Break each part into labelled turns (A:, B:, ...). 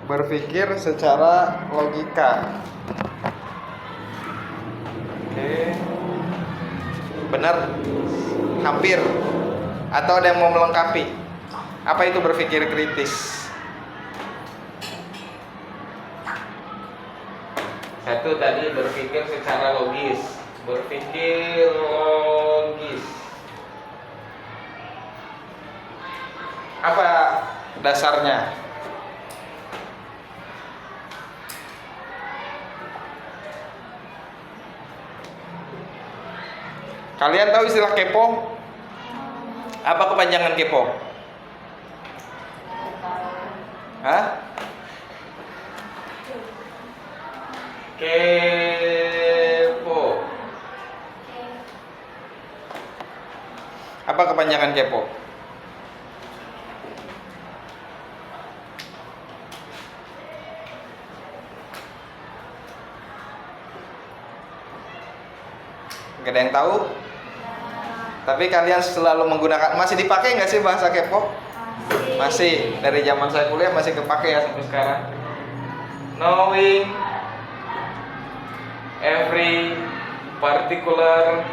A: Berpikir secara logika. Oke. Benar? Hampir. Atau ada yang mau melengkapi? Apa itu berpikir kritis? Satu tadi berpikir secara logis. Berpikir logis. Apa dasarnya? Kalian tahu istilah kepo? Apa kepanjangan kepo? Hah? Kepo. Apa kepanjangan kepo? Gak ada yang tahu? Tapi kalian selalu menggunakan, masih dipakai nggak sih bahasa kepo? Masih. Dari zaman saya kuliah masih kepake ya sampai sekarang. Knowing every particular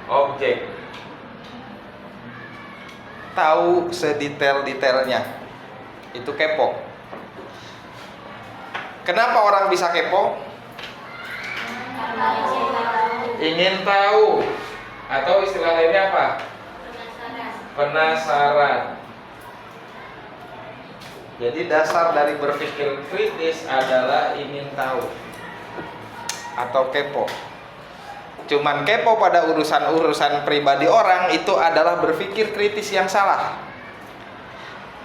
A: object. Tahu sedetail-detailnya. Itu kepo. Kenapa orang bisa kepo? Ingin tahu. Atau istilah lainnya apa? Penasaran. Jadi dasar dari berpikir kritis adalah ingin tahu atau kepo. Cuman kepo pada urusan-urusan pribadi orang itu adalah berpikir kritis yang salah.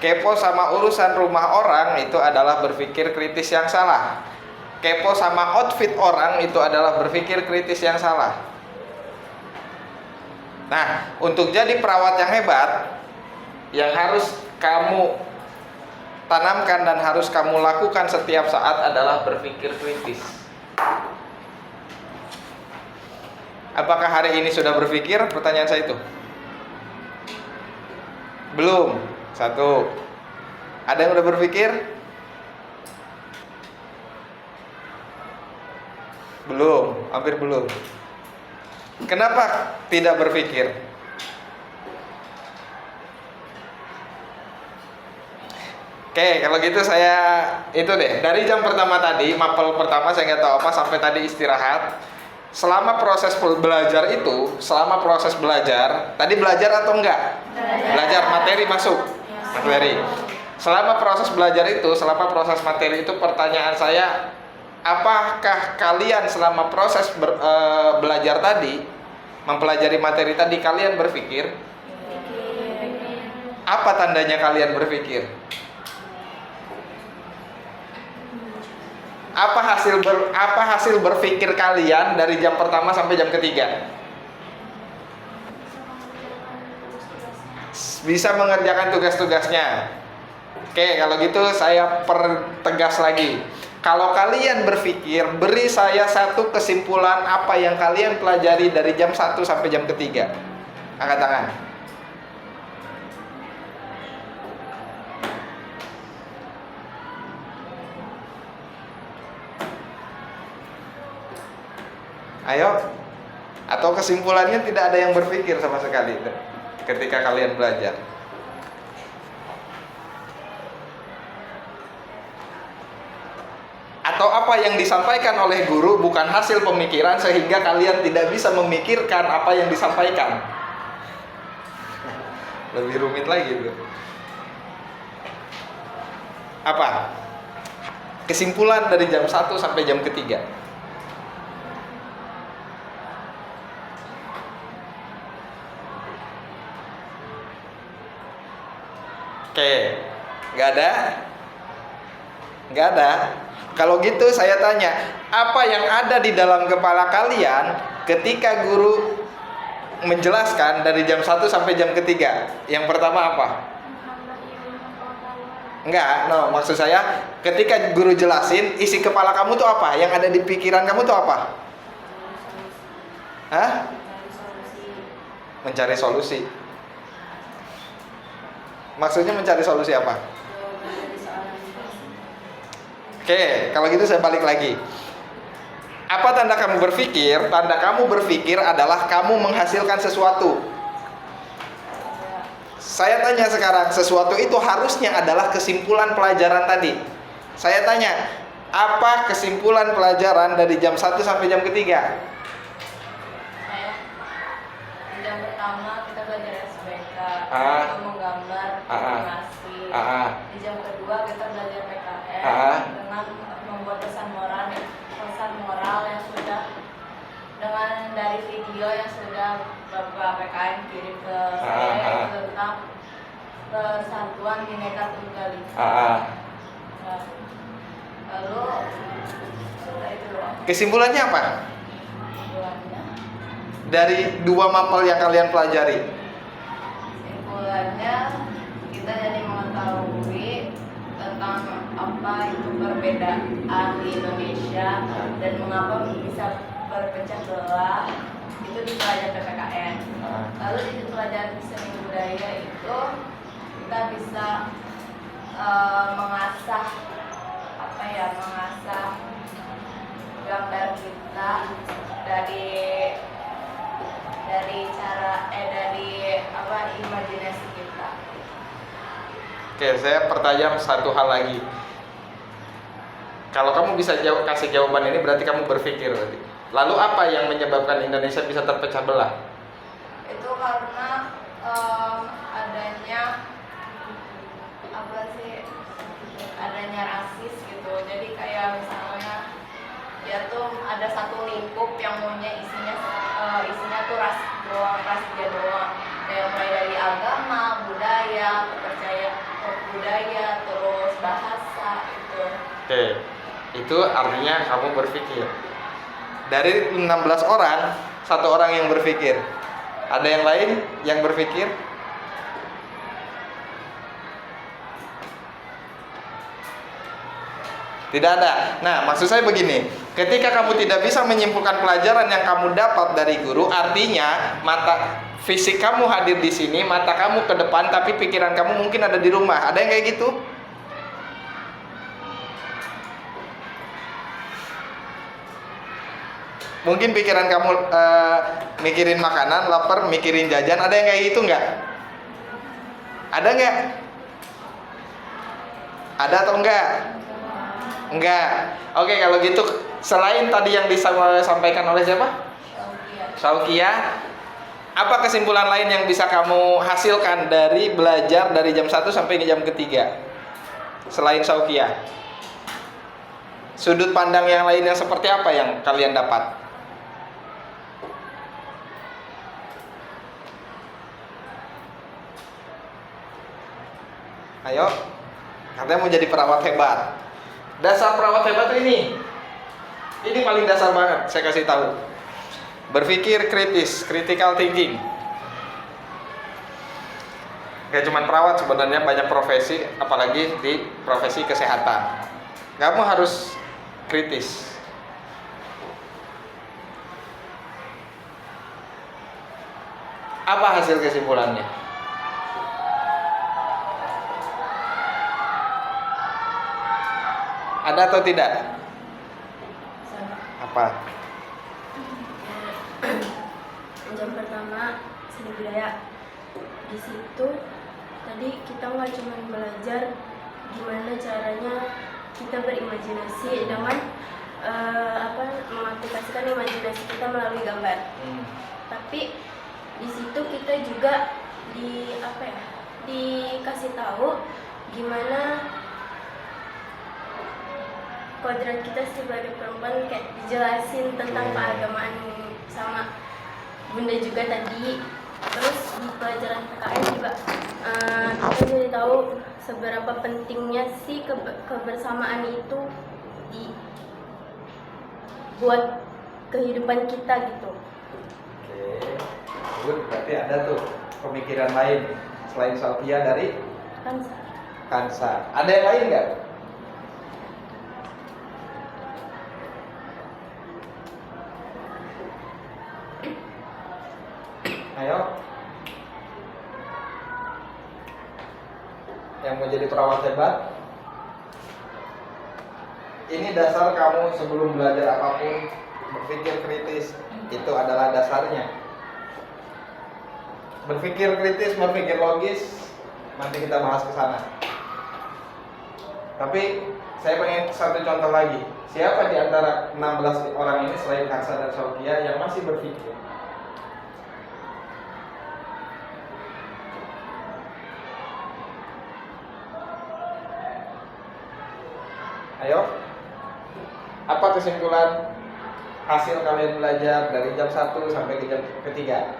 A: Kepo sama urusan rumah orang itu adalah berpikir kritis yang salah. Kepo sama outfit orang itu adalah berpikir kritis yang salah. Nah, untuk jadi perawat yang hebat, yang harus kamu tanamkan dan harus kamu lakukan setiap saat adalah berpikir kritis. Apakah hari ini sudah berpikir? Pertanyaan saya itu. Belum. Satu. Ada yang udah berpikir? Belum, hampir belum. Kenapa tidak berpikir? Oke, kalau gitu saya itu deh. Dari jam pertama tadi, mapel pertama saya nggak tahu apa sampai tadi istirahat. Selama proses belajar itu, tadi belajar atau enggak? Belajar materi masuk. Materi. Selama proses belajar itu, selama proses materi itu pertanyaan saya, apakah kalian selama proses belajar tadi, mempelajari materi tadi, kalian berpikir? Apa tandanya kalian berpikir? Apa hasil berpikir kalian dari jam pertama sampai jam ketiga? Bisa mengerjakan tugas-tugasnya. Oke, kalau gitu saya pertegas lagi. Kalau kalian berpikir, beri saya satu kesimpulan apa yang kalian pelajari dari jam 1 sampai jam ketiga. Angkat tangan. Ayo. Atau kesimpulannya tidak ada yang berpikir sama sekali ketika kalian belajar. Atau apa yang disampaikan oleh guru bukan hasil pemikiran sehingga kalian tidak bisa memikirkan apa yang disampaikan. Lebih rumit lagi tuh. Apa? Kesimpulan dari jam 1 sampai jam ketiga. Oke, nggak ada? Nggak ada? Kalau gitu saya tanya, apa yang ada di dalam kepala kalian ketika guru menjelaskan dari jam 1 sampai jam ketiga? Yang pertama apa? Enggak, no, maksud saya ketika guru jelasin, isi kepala kamu tuh apa? Yang ada di pikiran kamu tuh apa? Hah? Mencari solusi. Maksudnya mencari solusi apa? Oke, kalau gitu saya balik lagi. Apa tanda kamu berpikir? Tanda kamu berpikir adalah kamu menghasilkan sesuatu. Saya tanya sekarang, sesuatu itu harusnya adalah kesimpulan pelajaran tadi. Saya tanya, apa kesimpulan pelajaran dari jam 1 sampai jam ketiga?
B: Di jam pertama kita belajar SPK,
A: Ah.
B: untuk menggambar,
A: Ah.
B: animasi.
A: Ah.
B: Di jam kedua kita belajar PKN dengan membuat pesan moral yang sudah dengan dari video yang sudah Bapak PKN kirim ke saya tentang persatuan Bhinneka Tunggal Ika. Nah, lalu sudah itu doang.
A: Kesimpulannya apa?
B: Kesimpulannya
A: Dari 2 mapel yang kalian pelajari.
B: Kesimpulannya kita jadi mengetahui tentang apa itu perbedaan di Indonesia dan mengapa bisa berpecah belah itu di pelajaran PPKN. Lalu di pelajaran seni budaya itu kita bisa mengasah gambar kita dari imajinasi kita.
A: Oke, saya pertanyaan satu hal lagi. Kalau kamu bisa kasih jawaban ini berarti kamu berpikir berarti. Lalu apa yang menyebabkan Indonesia bisa terpecah belah?
B: Itu karena adanya rasis gitu. Jadi kayak misalnya ya tuh ada satu lingkup yang maunya isinya tuh ras dia doang. Kayak mulai dari agama, budaya, kepercayaan budaya, terus bahasa itu.
A: Oke, itu artinya kamu berpikir. Dari 16 orang, 1 orang yang berpikir. Ada yang lain yang berpikir? Tidak ada. Nah, maksud saya begini, ketika kamu tidak bisa menyimpulkan pelajaran yang kamu dapat dari guru, artinya mata fisik kamu hadir di sini, mata kamu ke depan, tapi pikiran kamu mungkin ada di rumah. Ada yang kayak gitu? Mungkin pikiran kamu mikirin makanan, lapar, mikirin jajan. Ada yang kayak gitu nggak? Ada nggak? Ada atau enggak? Enggak. Oke, kalau gitu selain tadi yang disampaikan oleh siapa? Saukia. Apa kesimpulan lain yang bisa kamu hasilkan dari belajar dari jam 1 sampai ke jam ketiga? Selain Saukia. Sudut pandang yang lain yang seperti apa yang kalian dapat? Ayo. Katanya mau jadi perawat hebat. Dasar perawat hebat tuh ini. Ini paling dasar banget, saya kasih tahu. Berpikir kritis, critical thinking. Gak cuma perawat, sebenarnya banyak profesi, apalagi di profesi kesehatan. Kamu harus kritis. Apa hasil kesimpulannya? Ada atau tidak? Apa?
C: Jam pertama seni budaya. Di situ tadi kita nggak cuma belajar gimana caranya kita berimajinasi dengan mengaplikasikan imajinasi kita melalui gambar. Tapi di situ kita juga dikasih tahu gimana kodrat kita sebagai perempuan, kayak dijelasin tentang keagamaan sama bunda juga tadi. Terus di pelajaran PKN juga kita jadi tahu seberapa pentingnya sih kebersamaan itu buat kehidupan kita gitu.
A: Oke, good. Berarti ada tuh pemikiran lain selain Sofia dari Kansa. Ada yang lain nggak? Ayo. Yang mau jadi perawat hebat? ini dasar kamu sebelum belajar apapun, berpikir kritis. Itu adalah dasarnya. Berpikir kritis, berpikir logis, nanti kita bahas ke sana. Tapi saya pengen satu contoh lagi. Siapa di antara 16 orang ini selain Hansa dan Sofia yang masih berpikir? Ayo, apa kesimpulan hasil kalian belajar dari jam 1 sampai ke jam ketiga?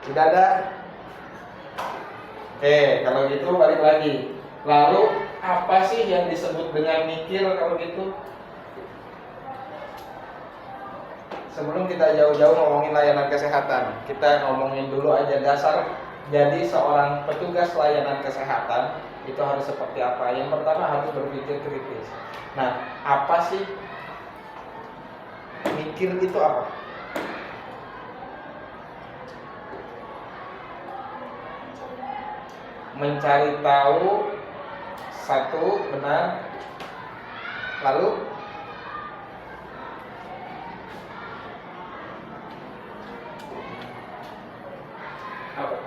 A: Tidak ada? Oke, kalau gitu balik lagi. Lalu apa sih yang disebut dengan mikir kalau gitu? Sebelum kita jauh-jauh ngomongin layanan kesehatan, kita ngomongin dulu aja dasar. Jadi seorang petugas layanan kesehatan itu harus seperti apa? Yang pertama harus berpikir kritis. Nah, apa sih mikir itu apa? Mencari tahu satu benar, lalu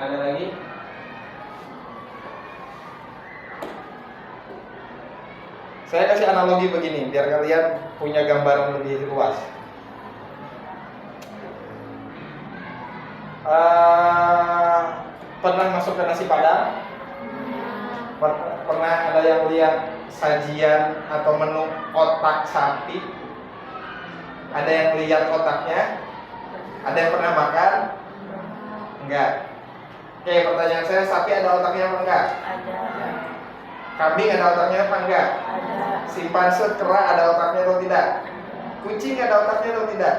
A: ada lagi? Saya kasih analogi begini biar kalian punya gambaran lebih luas. Pernah masuk ke nasi padang? Pernah ada yang lihat sajian atau menu otak sapi? Ada yang lihat otaknya? Ada yang pernah makan? Enggak. Oke, pertanyaan saya, sapi ada otaknya apa enggak?
B: Ada.
A: Kambing ada otaknya apa enggak?
B: Ada.
A: Simpanse kera ada otaknya atau tidak? Kucing ada otaknya atau tidak?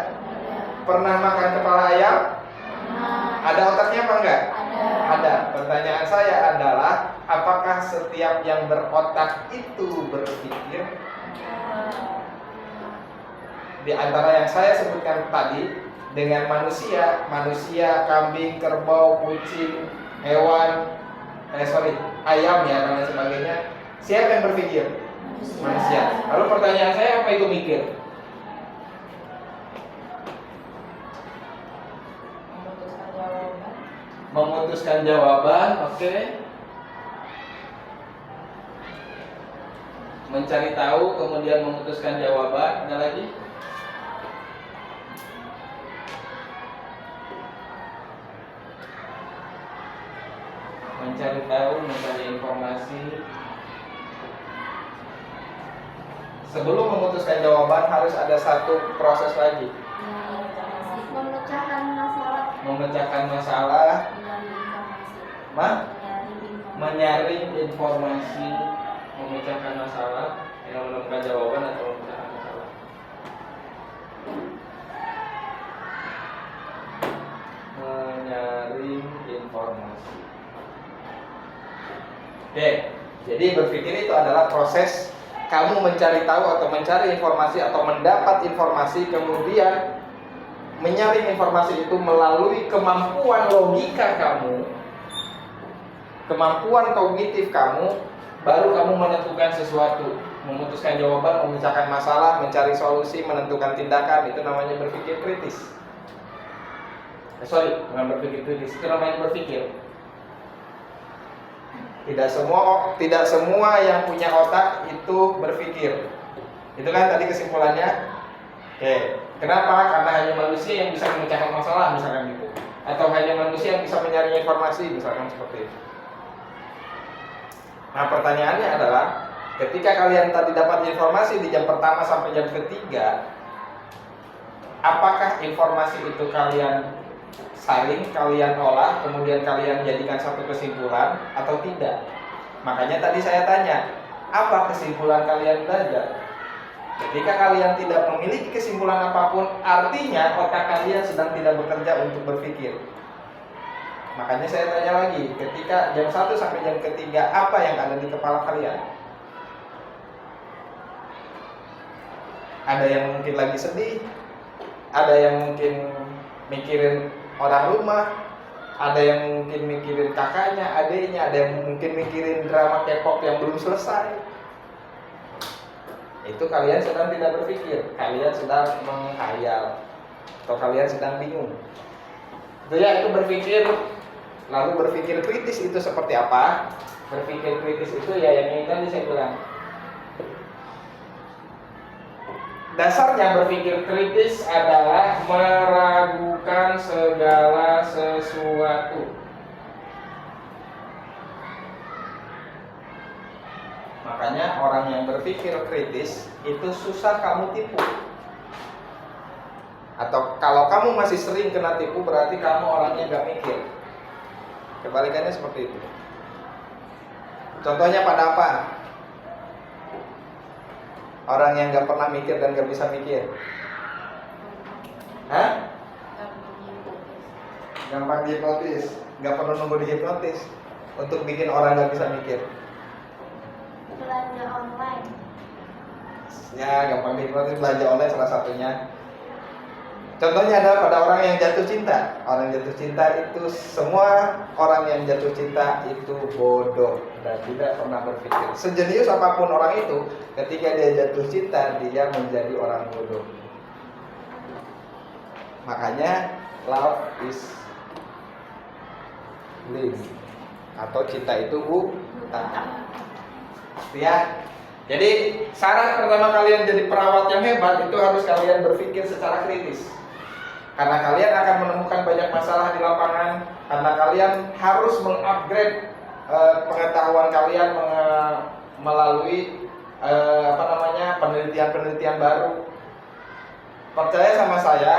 A: Pernah makan kepala ayam? Ada otaknya apa enggak? Ada. Pertanyaan saya adalah, apakah setiap yang berotak itu berpikir? Di antara yang saya sebutkan tadi, dengan manusia, kambing, kerbau, kucing, hewan, ayam ya dan lain sebagainya, siapa yang berpikir? Manusia. Lalu pertanyaan saya, apa itu mikir? Memutuskan jawaban, oke. Mencari tahu, kemudian memutuskan jawaban. Ada lagi? Mencari tahu, mencari informasi. Sebelum memutuskan jawaban harus ada satu proses lagi. Memecahkan masalah. Menyaring informasi, memecahkan masalah, yang menemukan jawaban atau memecahkan masalah. Menyaring informasi. Oke, jadi berpikir itu adalah proses kamu mencari tahu atau mencari informasi atau mendapat informasi, kemudian menyaring informasi itu melalui kemampuan logika kamu, kemampuan kognitif kamu, baru kamu menentukan sesuatu, memutuskan jawaban, memecahkan masalah, mencari solusi, menentukan tindakan. Itu namanya berpikir kritis. Bukan berpikir kritis, itu namanya berpikir. Tidak semua yang punya otak itu berpikir. Itu kan tadi kesimpulannya. Oke, kenapa? Karena hanya manusia yang bisa memecahkan masalah, misalkan gitu. Atau hanya manusia yang bisa menyaring informasi, misalkan seperti itu. Nah, pertanyaannya adalah, ketika kalian tadi dapat informasi di jam pertama sampai jam ketiga, apakah informasi itu kalian saling, kalian olah, kemudian kalian jadikan satu kesimpulan atau tidak? Makanya tadi saya tanya, apa kesimpulan kalian belajar? Ketika kalian tidak memiliki kesimpulan apapun, artinya otak kalian sedang tidak bekerja untuk berpikir. Makanya saya tanya lagi, ketika jam 1 sampai jam ketiga, apa yang ada di kepala kalian? Ada yang mungkin lagi sedih, ada yang mungkin mikirin orang rumah, ada yang mungkin mikirin kakaknya, adiknya, ada yang mungkin mikirin drama K-pop yang belum selesai. Itu kalian sedang tidak berpikir, kalian sedang menghayal, atau kalian sedang bingung. Itu ya, itu berpikir. Lalu berpikir kritis itu seperti apa? Berpikir kritis itu ya yang ini tadi saya bilang. Dasarnya berpikir kritis adalah meragukan segala sesuatu. Makanya orang yang berpikir kritis itu susah kamu tipu. Atau kalau kamu masih sering kena tipu, berarti kamu orangnya gak mikir. Kebalikannya seperti itu. Contohnya pada apa? Orang yang gak pernah mikir dan gak bisa mikir. Hah? Gampang dihipnotis. Gak perlu nunggu dihipnotis untuk bikin orang gak bisa mikir.
C: Belanja online.
A: Ya, gampang dihipnotis, belanja online salah satunya. Contohnya adalah pada orang yang jatuh cinta. Orang yang jatuh cinta itu, semua orang yang jatuh cinta itu bodoh dan tidak pernah berpikir. Sejenius apapun orang itu, ketika dia jatuh cinta, dia menjadi orang bodoh. Makanya love is blind, atau cinta itu buta. Ya. Jadi syarat pertama kalian jadi perawat yang hebat itu harus kalian berpikir secara kritis. Karena kalian akan menemukan banyak masalah di lapangan, karena kalian harus mengupgrade pengetahuan kalian melalui penelitian-penelitian baru. Percaya sama saya,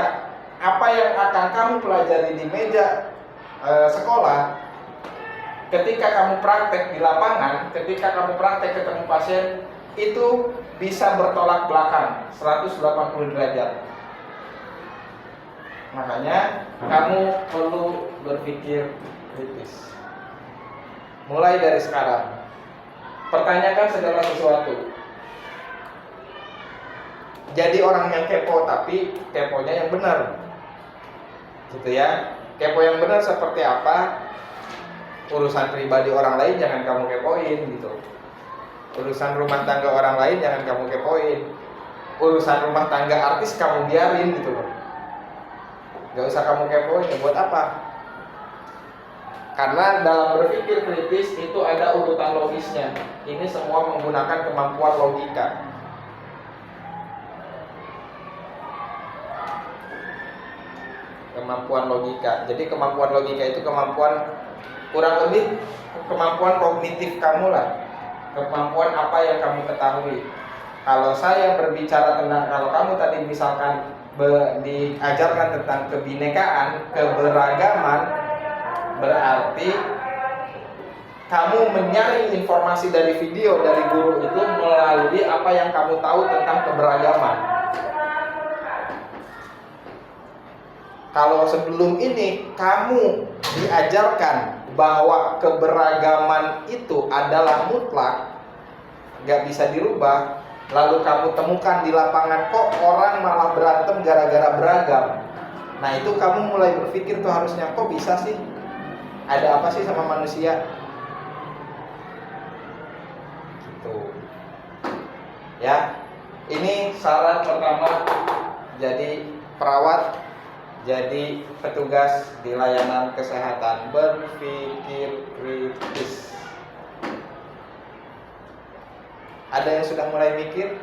A: apa yang akan kamu pelajari di meja sekolah, ketika kamu praktek di lapangan, ketika kamu praktek ketemu pasien, itu bisa bertolak belakang 180 derajat. Makanya kamu perlu berpikir kritis. Mulai dari sekarang, pertanyakan segala sesuatu. Jadi orang yang kepo, tapi keponya yang benar, gitu ya. Kepo yang benar seperti apa? Urusan pribadi orang lain jangan kamu kepoin, gitu. Urusan rumah tangga orang lain jangan kamu kepoin. Urusan rumah tangga artis kamu biarin, gitu loh. Gak usah kamu kepoin, ya buat apa? Karena dalam berpikir kritis itu ada urutan logisnya. Ini semua menggunakan kemampuan logika. Kemampuan logika. Jadi kemampuan logika itu kemampuan, kurang lebih kemampuan kognitif kamu lah. Kemampuan apa yang kamu ketahui. Kalau saya berbicara tentang, kalau kamu tadi misalkan diajarkan tentang kebinekaan, keberagaman, berarti kamu mencari informasi dari video dari guru itu melalui apa yang kamu tahu tentang keberagaman. Kalau sebelum ini kamu diajarkan bahwa keberagaman itu adalah mutlak, gak bisa dirubah, lalu kamu temukan di lapangan kok orang malah berantem gara-gara beragam. Nah itu kamu mulai berpikir tuh harusnya, kok bisa sih? Ada apa sih sama manusia? Gitu. Ya, ini syarat pertama jadi perawat, jadi petugas di layanan kesehatan, berpikir kritis. Ada yang sudah mulai mikir?